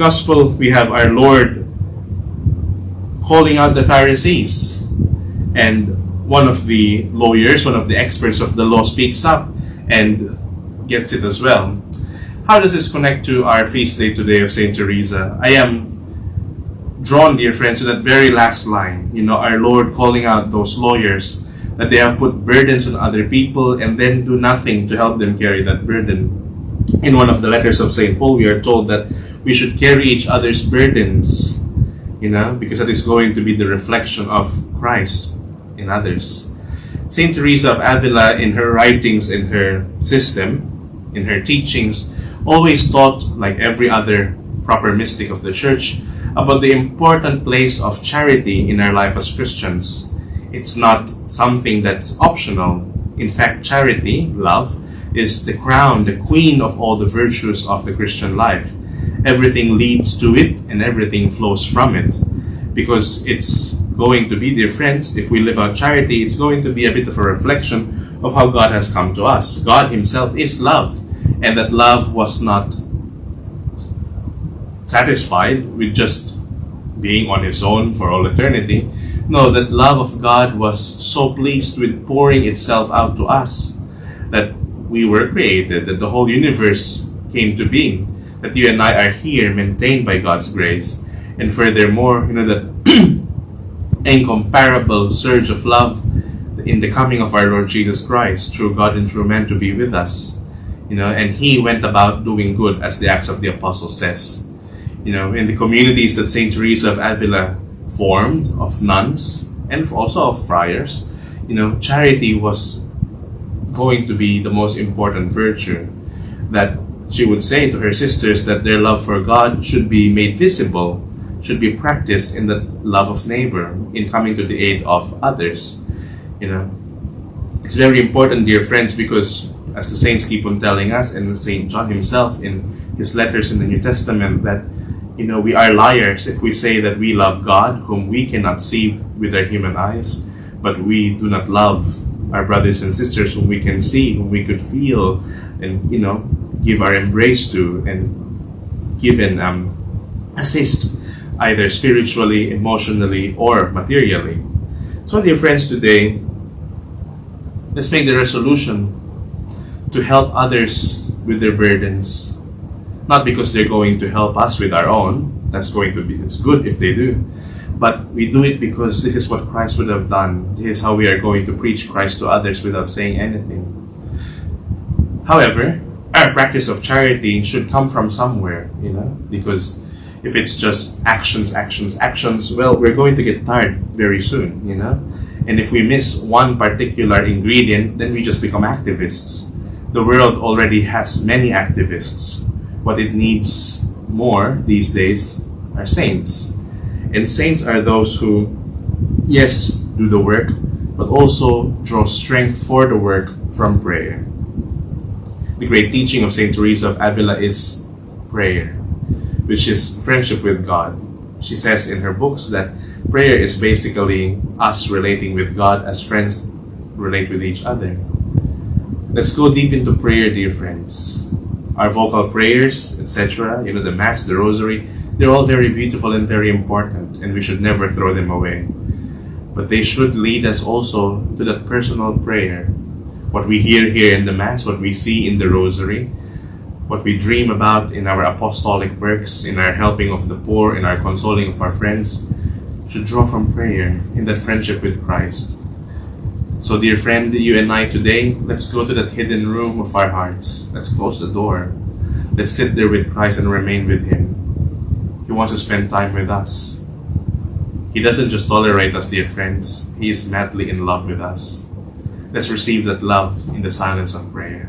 Gospel, we have our Lord calling out the Pharisees, and one of the lawyers, one of the experts of the law, speaks up and gets it as well. How does this connect to our feast day today of Saint Teresa? I am drawn, dear friends, to that very last line. Our Lord calling out those lawyers that they have put burdens on other people and then do nothing to help them carry that burden. In one of the letters of St. Paul, we are told that we should carry each other's burdens, because that is going to be the reflection of Christ in others. Saint Teresa of Avila, in her writings, in her system, in her teachings, always taught, like every other proper mystic of the Church, about the important place of charity in our life as Christians. It's not something that's optional. In fact, charity, love, is the crown, the queen of all the virtues of the Christian life. Everything leads to it and everything flows from it. Because it's going to be, dear friends, if we live out charity, it's going to be a bit of a reflection of how God has come to us. God Himself is love, and that love was not satisfied with just being on His own for all eternity. No, that love of God was so pleased with pouring itself out to us that we were created, that the whole universe came to being, that you and I are here maintained by God's grace. And furthermore, that incomparable surge of love in the coming of our Lord Jesus Christ, true God and true man, to be with us. And He went about doing good, as the Acts of the Apostles says. In the communities that Saint Teresa of Avila formed, of nuns and also of friars, charity was going to be the most important virtue. That she would say to her sisters that their love for God should be made visible, should be practiced in the love of neighbor, in coming to the aid of others. It's very important, dear friends, because as the saints keep on telling us, and Saint John himself in his letters in the New Testament, that we are liars if we say that we love God, whom we cannot see with our human eyes, but we do not love our brothers and sisters whom we can see, whom we could feel, and give our embrace to, and give and assist, either spiritually, emotionally, or materially. So, dear friends, today, let's make the resolution to help others with their burdens, not because they're going to help us with our own. It's good if they do. But we do it because this is what Christ would have done. This is how we are going to preach Christ to others without saying anything. However, our practice of charity should come from somewhere, because if it's just actions, well, we're going to get tired very soon, And if we miss one particular ingredient, then we just become activists. The world already has many activists. What it needs more these days are saints. And saints are those who, yes, do the work, but also draw strength for the work from prayer. The great teaching of Saint Teresa of Avila is prayer, which is friendship with God. She says in her books that prayer is basically us relating with God as friends relate with each other. Let's go deep into prayer, dear friends. Our vocal prayers, etc., the Mass, the Rosary, they're all very beautiful and very important, and we should never throw them away. But they should lead us also to that personal prayer. What we hear here in the Mass, what we see in the Rosary, what we dream about in our apostolic works, in our helping of the poor, in our consoling of our friends, should draw from prayer, in that friendship with Christ. So, dear friend, you and I today, let's go to that hidden room of our hearts. Let's close the door. Let's sit there with Christ and remain with Him. He wants to spend time with us. He doesn't just tolerate us, dear friends. He is madly in love with us. Let's receive that love in the silence of prayer.